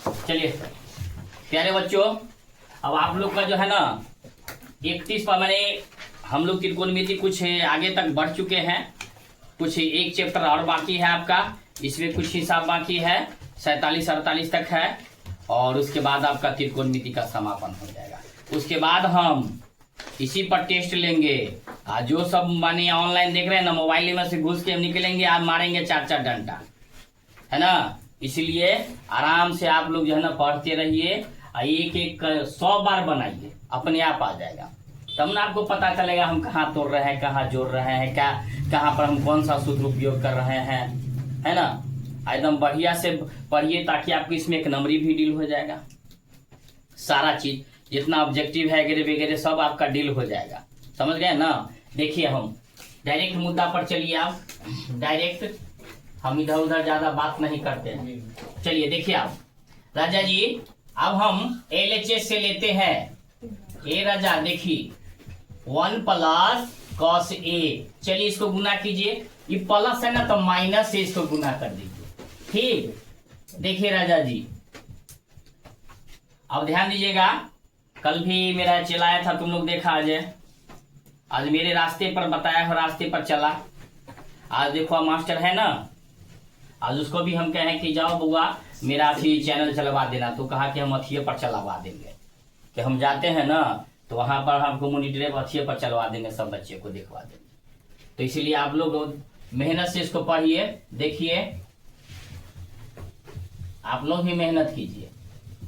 चलिए प्यारे बच्चों, अब आप लोग का जो है ना 31 पर मैंने हम लोग त्रिकोणमिति कुछ आगे तक बढ़ चुके हैं। कुछ एक चैप्टर और बाकी है आपका, इसमें कुछ हिसाब बाकी है, 47-48 तक है और उसके बाद आपका त्रिकोणमिति का समापन हो जाएगा। उसके बाद हम इसी पर टेस्ट लेंगे। जो सब माने ऑनलाइन देख रहे हैं ना, मोबाइल में से घुस के हम निकलेंगे, आप मारेंगे 4-4 डंडा, है ना। इसलिए आराम से आप लोग जो है ना पढ़ते रहिए, एक एक 100 बार बनाइए, अपने आप आ जाएगा। तब ना आपको पता चलेगा हम कहाँ तोड़ रहे हैं, कहाँ जोड़ रहे हैं, क्या कहाँ पर हम कौन सा सूत्र उपयोग कर रहे हैं, है ना। एकदम बढ़िया से पढ़िए ताकि आपको इसमें एक नंबरी भी डील हो जाएगा। सारा चीज जितना ऑब्जेक्टिव है वगैरह वगैरह सब आपका डील हो जाएगा, समझ गए ना। देखिए हम डायरेक्ट मुद्दा पर चलिए, आप डायरेक्ट, हम इधर उधर ज्यादा बात नहीं करते हैं। चलिए देखिए आप राजा जी, अब हम LHS से लेते हैं। ए राजा देखिए 1 प्लस cos A, चलिए इसको गुना कीजिए। ये प्लस है ना तो माइनस से इसको गुना कर दीजिए, ठीक। देखिए राजा जी अब ध्यान दीजिएगा, कल भी मेरा चलाया था, तुम लोग देखा आज मेरे रास्ते पर बताया, रास्ते पर चला। आज देखो मास्टर है ना, आज उसको भी हम कहें कि जाओ बुआ मेरा अथी चैनल चलवा देना, तो कहा कि हम अथिये पर चलवा देंगे, कि हम जाते हैं ना तो वहां पर हमको मॉनिटर अथिये पर चलवा देंगे, सब बच्चे को दिखवा देंगे। तो इसीलिए आप लोग मेहनत से इसको पढ़िए, देखिए आप लोग भी मेहनत कीजिए,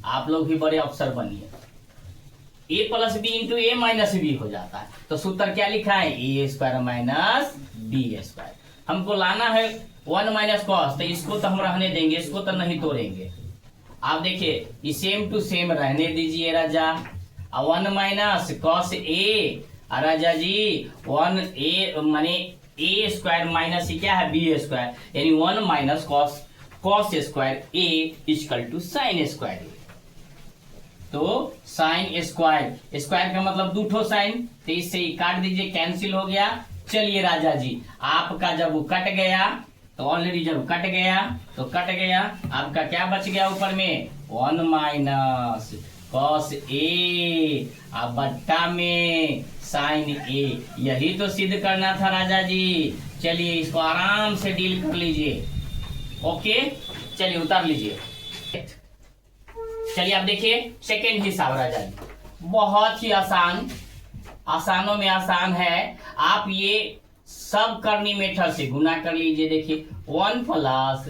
आप लोग भी बड़े अफसर बनिए। A plus b into a minus b हो जाता है, तो सूत्र क्या लिखा है, a square minus b square. हमको लाना है 1 माइनस कॉस, तो इसको तो हम रहने देंगे, इसको तो नहीं तोड़ेंगे। आप देखिए सेम टू सेम रहने दीजिए राजा। 1 माइनस कॉस ए, राजा जी 1 ए माने ए स्क्वायर माइनस क्या है बी स्क्वायर, यानी 1 minus cos square A equal to sine square A. तो साइन स्क्वायर, स्क्वायर का मतलब 2 ठो साइन, तो इससे काट दीजिए, कैंसिल हो गया। चलिए राजा जी आपका जब वो कट गया, तो ऑलरेडी जब कट गया तो कट गया, आपका क्या बच गया ऊपर में 1 माइनस कॉस ए, अब बट्टा में साइन ए। यही तो सिद्ध करना था राजा जी। चलिए इसको आराम से डील कर लीजिए, ओके। चलिए उतार लीजिए। चलिए आप देखिए सेकेंड हिसाब राजा जी, बहुत ही आसान, आसानों में आसान है। आप ये सब करनी मेथड से गुना कर लीजिए। देखिए 1 प्लस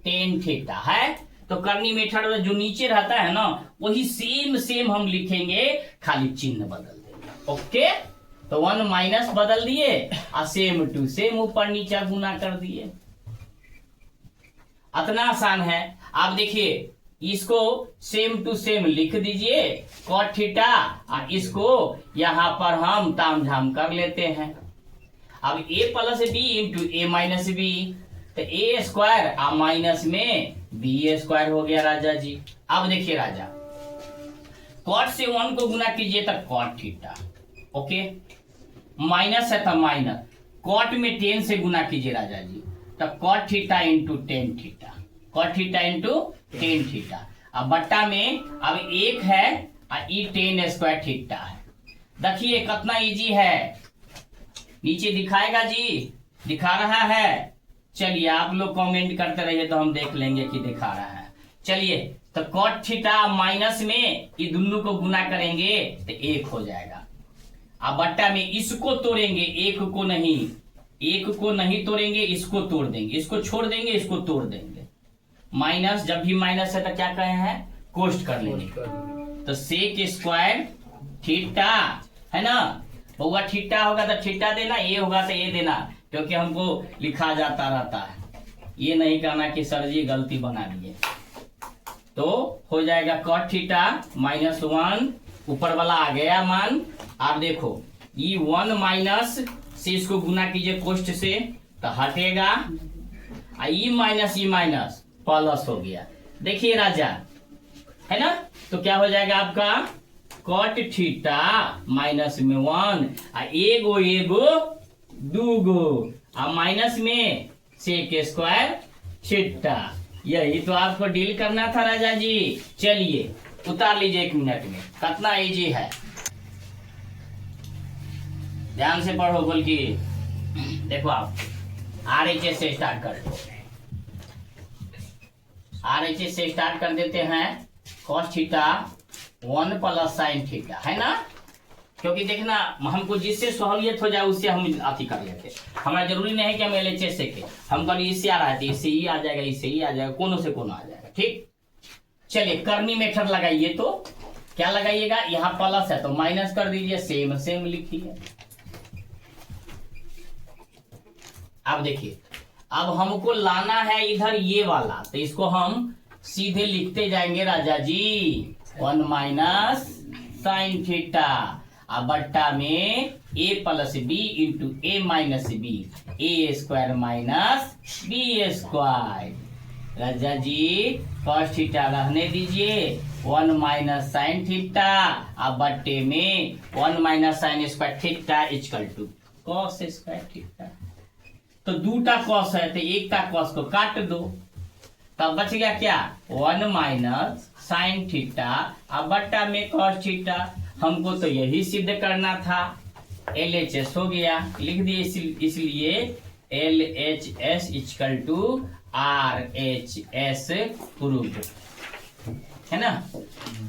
टेन थीटा है, तो करनी मेथड जो नीचे रहता है ना वही सेम हम लिखेंगे, खाली चिन्ह बदल देंगे, ओके। तो 1 माइनस बदल दिए और सेम टू सेम ऊपर नीचे गुना कर दिए, इतना आसान है। आप देखिए इसको सेम टू सेम लिख दीजिए cot थीटा, और इसको यहां पर हम ताम झाम कर लेते हैं। अब a plus b into a minus b, तो ए स्क्वायर और माइनस में बी स्क्वायर हो गया राजा जी। अब देखिए राजा cot से 1 को गुना कीजिए तो cot थीटा, ओके। माइनस है तो माइनस, cot में 10 से गुना कीजिए राजा जी, तो cot theta into tan theta, cot theta into tan theta. अब बट्टा में अब 1 है और ई 10 स्क्वायर थीटा है। देखिए कितना इजी है, नीचे दिखाएगा जी, दिखा रहा है। चलिए आप लोग कमेंट करते रहिए तो हम देख लेंगे कि दिखा रहा है। चलिए तो cot थीटा माइनस में ये दोनों को गुना करेंगे तो 1 हो जाएगा। अब बट्टा में इसको तोड़ेंगे, 1 को नहीं तोड़ेंगे, इसको तोड़ देंगे, इसको छोड़ देंगे, इसको तोड़ देंगे। माइनस, जब भी माइनस है तो क्या कहे हैं, कोष्ट कर लेंगे। तो सेक स्क्वायर थीटा है ना, बउआ थीटा होगा तो थीटा देना, ए होगा तो ए देना, क्योंकि हमको लिखा जाता रहता है, ये नहीं कहना कि सर जी गलती बना दिए। तो हो जाएगा cot थीटा माइनस 1, ऊपर वाला आ गया मान। आप देखो ये 1 माइनस से इसको गुना कीजिए कोष्ट से, तो हटेगा, ई माइनस प्लस हो गया। देखिए राजा है ना, तो क्या हो जाएगा आपका cot थीटा माइनस में 1, एगो 2 गो, और माइनस में सेक स्क्वायर थीटा, यही तो आपको डील करना था राजा जी। चलिए उतार लीजिए 1 मिनट में, कितना इजी है। ध्यान से पढ़ो, बोल की देखो आप RHS से स्टार्ट कर दो। RHS से स्टार्ट कर देते हैं। cos theta 1 plus sine theta, है ना। क्योंकि देखना हमको जिससे सहूलियत हो जाए उससे हम अति कर लेते। हमारा जरूरी नहीं है कि हम LHS से के, हम कल इससे आ रहा है तो इससे ही आ जाएगा, इससे ही आ जाएगा, कोनो से कोनो आ जाएगा। ठीक, चलिए करनी मेथड लगाइए। तो क्या लगाइएगा, यहाँ प्लस है तो माइनस कर दीजिए, सेम सेम लिखिए। अब देखिए, अब हमको लाना है इधर ये वाला, तो इसको हम सीधे लिखते जाएंगे राजा जी, 1 माइनस साइन थीटा अब बट्टा में a plus b into a minus b, a square minus b square. राजा जी cos थीटा रहने दीजिए, 1 माइनस साइन थीटा अब बट्टे में 1 minus sine square theta equal to cos square theta. तो 2टा cos है तो 1टा cos को काट दो, तब बच गया क्या, 1 माइनस साइन थीटा अब बट्टा में cos थीटा। हमको तो यही सिद्ध करना था। LHS हो गया, लिख दिए इसलिए LHS equal to RHS proved, है ना।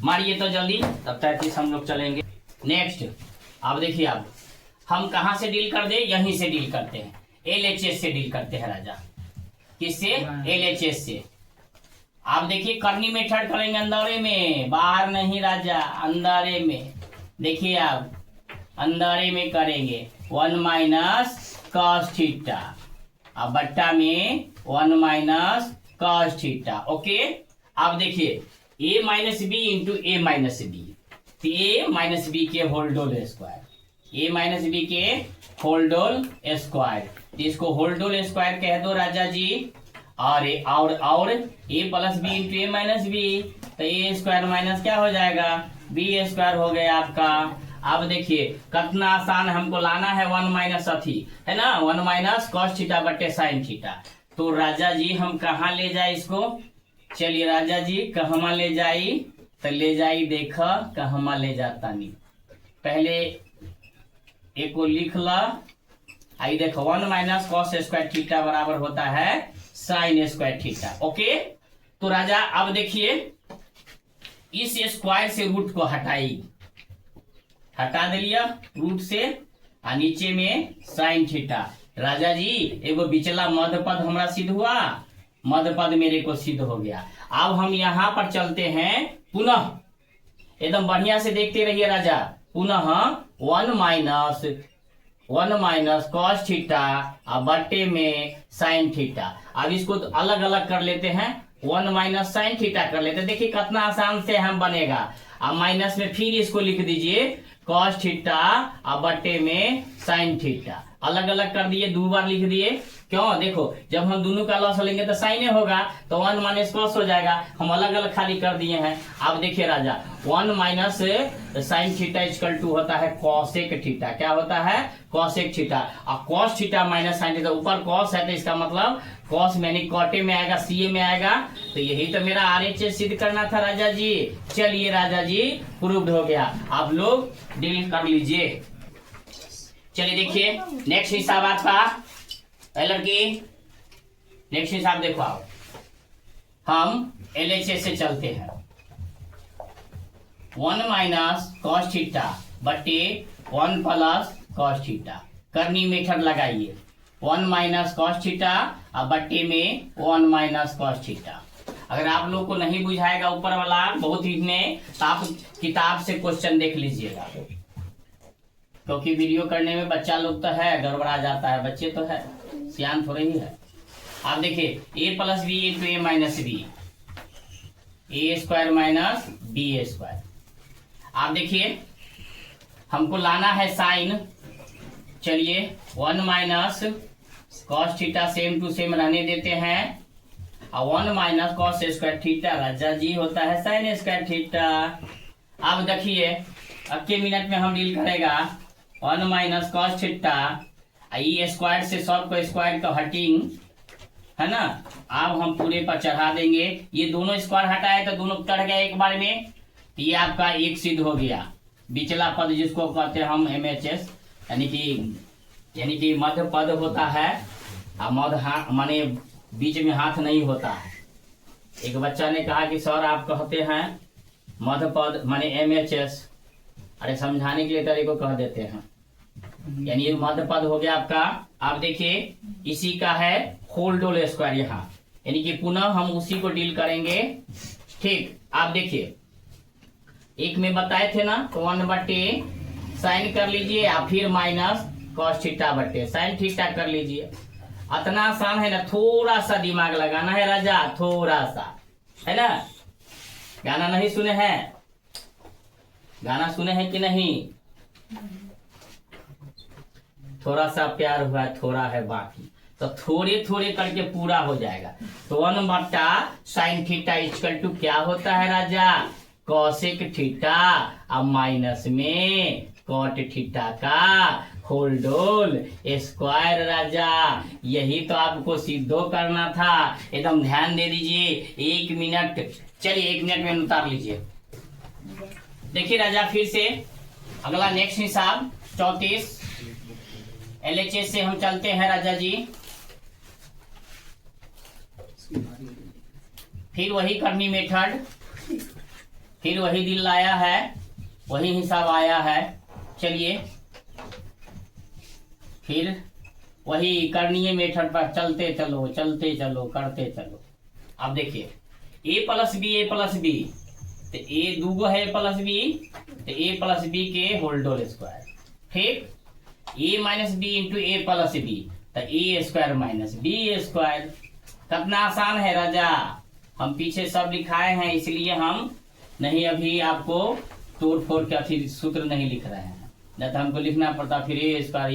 मारिए तो जल्दी, तब 33 हम लोग चलेंगे। नेक्स्ट, अब देखिए अब हम कहां से डील कर दे, यहीं से डील करते हैं, LHS से डील करते हैं राजा। किससे, LHS से। आप देखिए करनी मेथड करेंगे अंदर में, बाहर नहीं राजा, अंदर में। देखिए आप अंदर में करेंगे 1 माइनस cos थीटा अब बट्टा में 1 माइनस cos थीटा। ओके, अब देखिए a minus b into a minus b, तो a माइनस बी के होल डोल स्क्वायर, a माइनस बी के होल डोल स्क्वायर, इसको होल डोल स्क्वायर कह दो राजा जी। और a plus b into a minus b, तो ए स्क्वायर माइनस क्या हो जाएगा, बी स्क्वायर हो गया आपका। अब देखिए कितना आसान, हमको लाना है 1 माइनस अथी, है ना, 1 माइनस cos थीटा बटे साइन थीटा। तो राजा जी हम कहाँ ले जाए इसको, चलिए राजा जी कहमा ले जाई, तो ले जाई, देखो कहमा ले जाता नहीं। पहले एक को लिख ला, आई देखो 1 माइनस cos स्क्वायर थीटा बराबर होता है साइन स्क्वायर थीटा। ओके, तो राजा अब देखिए इस स्क्वायर से रूट को हटा दिया रूट से, और नीचे में साइन थीटा। राजा जी एगो बिचला मध्य पद हमारा सिद्ध हुआ, मध्य पद मेरे को सिद्ध हो गया। अब हम यहाँ पर चलते हैं पुनः, एकदम बढ़िया से देखते रहिए राजा, पुनः 1 माइनस cos थीटा अब बट्टे में साइन थीटा। अब इसको तो अलग अलग कर लेते हैं, 1 माइनस साइन थीटा कर लेते हैं। देखिए कितना आसान से हम बनेगा। अब माइनस में फिर इसको लिख दीजिए cos थीटा अब बट्टे में साइन थीटा, अलग अलग कर दिए, 2 बार लिख दिए। क्यों, देखो जब हम दोनों का लॉस लेंगे तो साइने होगा, तो 1 माइनस cos हो जाएगा, हम अलग अलग खाली कर दिए हैं। अब देखिए राजा 1 minus sine theta equal to होता है cosec थीटा, क्या होता है, cosec थीटा। और cos theta minus sine theta, ऊपर cos है तो इसका मतलब cos मैंने कॉटे में आएगा, CA में आएगा, तो यही तो मेरा RHS सिद्ध करना था राजा जी। चलिए राजा जी प्रूव्ड हो गया, आप लोग डील कर लीजिए। चलिए देखिए नेक्स्ट हिसाब आपका, लड़की नेक्स्ट हिसाब देखो आप, हम LHS से चलते हैं। 1 माइनस cos थीटा बटे 1 प्लस cos थीटा, करनी मेथड लगाइए, 1 माइनस cos थीटा अब बट्टे में 1 माइनस cos थीटा। अगर आप लोग को नहीं बुझाएगा ऊपर वाला बहुत ही में, तो आप किताब से क्वेश्चन देख लीजिएगा, क्योंकि वीडियो करने में बच्चा लोग तो है गड़बड़ा जाता है, बच्चे तो है, सियान थोड़े ही है। आप देखिए a plus b into a minus b, a square minus b square. आप देखिए हमको लाना है साइन, चलिए 1 minus cos theta same to same रहने देते हैं, और 1 माइनस cos स्क्वायर थीटा राजा जी होता है साइन स्क्वायर थीटा। अब देखिए अब के मिनट में हम डील करेगा, 1 minus cos theta, E square से सब को स्क्वायर का है ना। अब हम पूरे पर चढ़ा देंगे, ये दोनों स्क्वायर हटाए तो दोनों चढ़ गए एक बार में, तो ये आपका एक सिद्ध हो गया। बिचला पद जिसको कहते हैं हम MHS, यानी कि मध्य पद होता है और मध्य हाथ माने बीच में हाथ नहीं होता है। एक बच्चा ने कहा कि सर आप कहते हैं मध्य पद माने MHS, अरे समझाने के लिए तरह को कह देते हैं, यानी ये मध्य पद हो गया आपका। आप देखिए इसी का है होल डोल स्क्वायर यहाँ, यानी कि पुनः हम उसी को डील करेंगे। ठीक, आप देखिए एक में बताए थे ना, तो 1/, साइन कर लीजिए और फिर माइनस cos थीटा बटे साइन थीटा कर लीजिए। इतना आसान है ना, थोड़ा सा दिमाग लगाना है राजा, थोड़ा सा, है ना। गाना नहीं सुने हैं? गाना सुने हैं कि नहीं? थोड़ा सा प्यार हुआ है, थोड़ा है बाकी, तो थोड़े थोड़े करके पूरा हो जाएगा। तो 1/sin थीटा इक्वल टू क्या होता है राजा? कॉसेक थीटा अब माइनस में कॉट थीटा का होल डोल स्क्वायर राजा। यही तो आपको सिद्धो करना था, एकदम ध्यान दे दीजिए। 1 मिनट, चलिए 1 मिनट में उतार लीजिए। देखिए राजा फिर से अगला नेक्स्ट हिसाब 34 LHS से हम चलते हैं राजा जी। फिर वही करनी मेथड, फिर वही दिल लाया है, वही हिसाब आया है। चलिए फिर वही करनीय मेथड पर चलते चलो करते चलो। अब देखिए a प्लस बी, तो a दूगो है a+b, तो a+b के होल डोल स्क्वायर। ठीक, a minus b into a+b, तो a square minus b square. कितना आसान है राजा। हम पीछे सब लिखाए हैं, इसलिए हम नहीं अभी आपको तोड़ फोड़ के फिर सूत्र नहीं लिख रहे हैं, नहीं तो हमको लिखना पड़ता फिर a स्क्वायर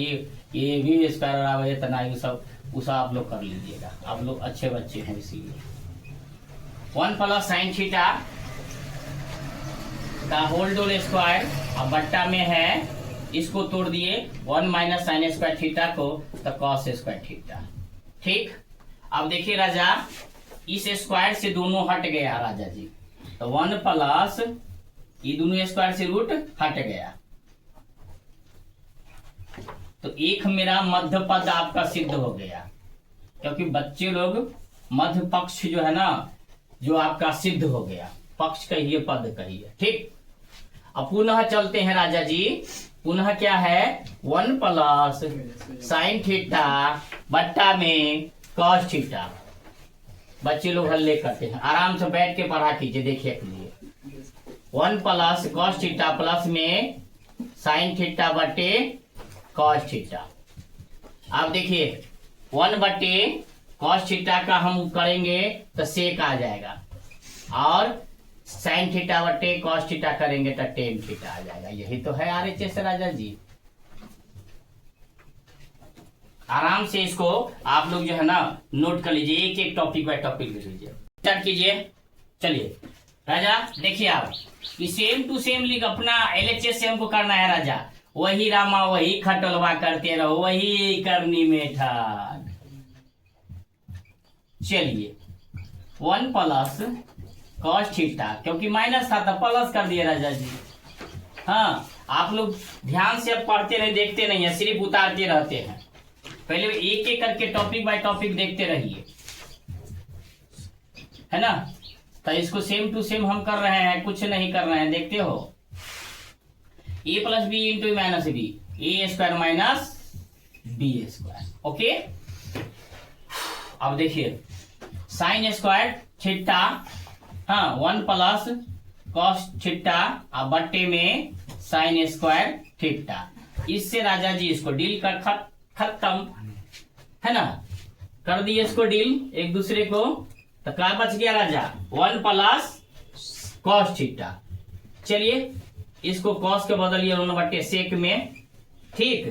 ये भी स्क्वायर और इतना ये सब उसा आप लोग कर लीजिएगा। आप लोग अच्छे बच्चे हैं, इसीलिए 1+sin थीटा का होल डोल स्क्वायर अब बट्टा में है, इसको तोड़ दिए 1 - sin स्क्वायर थीटा को, तो cos स्क्वायर थीटा। ठीक, अब देखिए राजा इस स्क्वायर से दोनों हट गया राजा जी, तो 1 प्लस ये दोनों स्क्वायर से रूट हट गया, तो एक मेरा मध्य पद आपका सिद्ध हो गया। क्योंकि बच्चे लोग मध्य पक्ष जो है ना, जो आपका सिद्ध हो गया, पक्ष कहिए पद कहिए। ठीक, अब पुनः चलते हैं राजा जी। पुनः क्या है 1 + sin थीटा बट्टा में cos थीटा। बच्चे लोग हल्ले करते हैं, आराम से बैठ के पढ़ा कीजिए, देखिए के लिए 1 + cos थीटा प्लस में sin थीटा बटे cos थीटा। अब देखिए 1/cos थीटा का हम करेंगे तो सेक आ जाएगा, और sin थीटा बटे cos थीटा करेंगे तो tan थीटा आ जाएगा। यही तो है RHS राजा जी। आराम से इसको आप लोग जो है ना नोट कर लीजिए, एक एक टॉपिक बाय टॉपिक लिख लीजिए, स्टार्ट कीजिए। चलिए राजा देखिए, आप सेम टू सेम लिख, अपना LHS से हमको करना है राजा। वही रामा वही खटलवा करते रहो, वही करनी मेथड। चलिए 1 + cos थीटा, क्योंकि माइनस था तो प्लस कर दिए राजा जी। हाँ, आप लोग ध्यान से अब पढ़ते रहे, देखते नहीं है, सिर्फ उतारते रहते हैं। पहले एक एक करके टॉपिक बाय टॉपिक देखते रहिए, है ना। तो इसको सेम टू सेम हम कर रहे हैं, कुछ नहीं कर रहे हैं, देखते हो। a + b into minus b, a square minus b square. Okay, अब देखिए sin स्क्वायर थीटा, हाँ 1 + cos थीटा अब बट्टे में sin स्क्वायर थीटा। इससे राजा जी इसको डील कर खत्म, है ना, कर दिए इसको डील एक दूसरे को। तो क्या बच गया राजा 1 + cos थीटा। चलिए इसको cos के बदलिए 1/sec में। ठीक,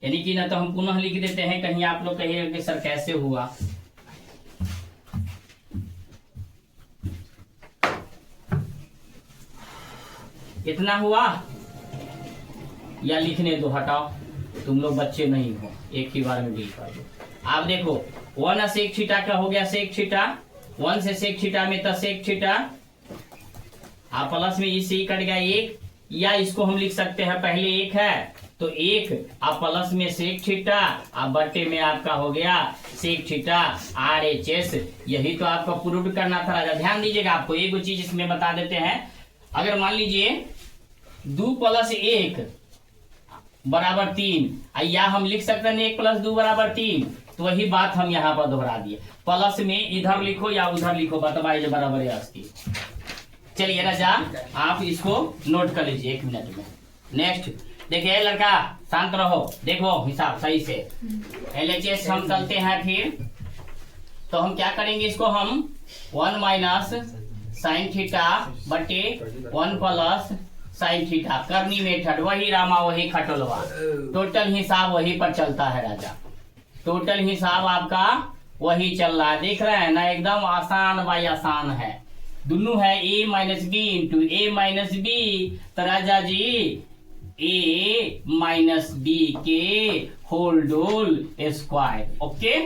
यानी कि ना तो हम पुनः लिख देते हैं, कहीं आप लोग कहिए कि सर कैसे हुआ। इतना हुआ या लिखने दो, हटाओ, तुम लोग बच्चे नहीं हो, एक ही बार में डील कर दो। आप देखो 1 सेक थीटा का हो गया सेक थीटा, 1 से सेक थीटा में तो सेक थीटा, आप प्लस में इससे ही कट गया 1, या इसको हम लिख सकते हैं पहले 1 है तो 1 आप प्लस में सेक थीटा, आप बट्टे में आपका हो गया सेक थीटा RHS। यही तो आपको प्रूव करना था राजा। ध्यान दीजिएगा, आपको एक चीज इसमें बता देते हैं। अगर मान लीजिए 2 + 1 बराबर 3, या हम लिख सकते हैं 1 + 2 बराबर 3, तो वही बात हम यहाँ पर दोहरा दिए। प्लस में इधर लिखो या उधर लिखो, बतवाइए बराबर है इसकी। चलिए राजा आप इसको नोट कर लीजिए 1 मिनट में। नेक्स्ट देखिए लड़का शांत रहो, देखो हिसाब सही से। LHS हम चलते हैं फिर, तो हम क्या करेंगे इसको हम 1 - sin थीटा बटे 1 + sin थीटा करनी मेथड, वही रामा वही खटोलवा, टोटल हिसाब वही पर चलता है राजा। टोटल हिसाब आपका वही चल रहा है, देख रहे हैं ना, एकदम आसान भाई आसान है। दोनों है a - b into a - b, तो राजा जी a - b के होल square. Okay, a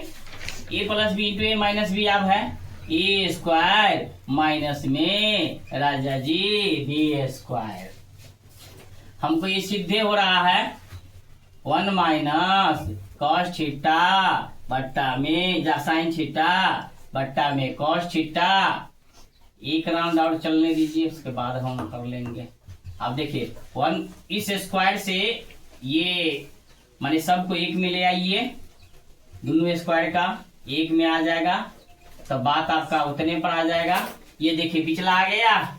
+ b into a - b आप है a स्क्वायर माइनस में राजा जी b स्क्वायर। हमको ये सिद्धे हो रहा है 1 - cos थीटा बट्टा में sin थीटा बट्टा में cos थीटा। एक राउंड और चलने दीजिए, उसके बाद हम कर लेंगे। अब देखिए 1 इस स्क्वायर से ये माने सबको 1 में ले आइए, दोनों स्क्वायर का 1 में आ जाएगा, तो बात आपका उतने पर आ जाएगा। ये देखिए पिछला आ गया,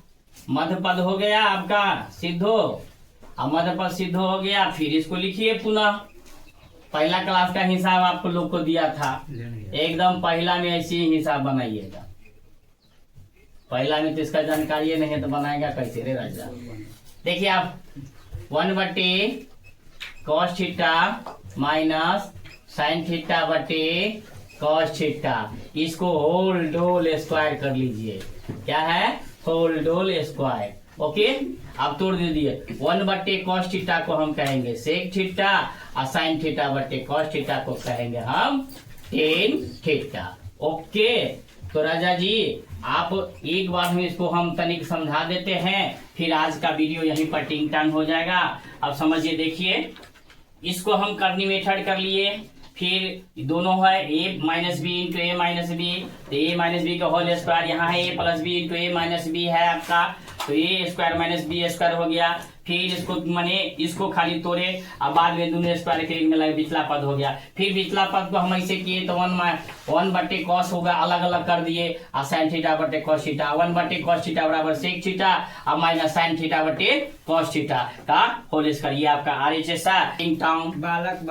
मध्य पद हो गया आपका सिद्धो, अब मध्य पद सिद्ध हो गया। फिर इसको लिखिए पुनः, पहला क्लास का हिसाब आपको लोग को दिया था, एकदम पहला में ऐसे ही हिसाब बनाइएगा। पहला में तो इसका जानकारी नहीं है तो बनाएगा कैसे रे राजा। देखिए आप 1/cos theta minus sin theta बटे cos थीटा, इसको होल स्क्वायर कर लीजिए। क्या है? Whole square. ओके, आप तोड़ दीजिए। 1/cos थीटा को हम कहेंगे सेक थीटा और sin थीटा बटे cos थीटा को कहेंगे हम tan थीटा। ओके, तो राजा जी आप एक बार में इसको हम तनिक समझा देते हैं, फिर आज का वीडियो यहीं पर टिंग टांग हो जाएगा। अब समझिए, देखिए इसको हम करनी मेथड कर लिए, फिर दोनों है a - b into a - b, तो a - b का होल स्क्वायर, यहाँ है a + b into a - b है आपका, तो a स्क्वायर - b स्क्वायर हो गया। फिर इसको माने इसको खाली तोड़े, अब बाद में दोनों स्क्वायर के एक में पिछला पद हो गया। फिर पिछला पद को हम ऐसे किए तो 1/cos होगा, अलग अलग कर दिए, और sin थीटा बटे cos थीटा, 1/cos थीटा बराबर sec थीटा और माइनस sin थीटा बटे cos थीटा का होल स्क्वायर। ये आपका RHS टिंग टांग बालक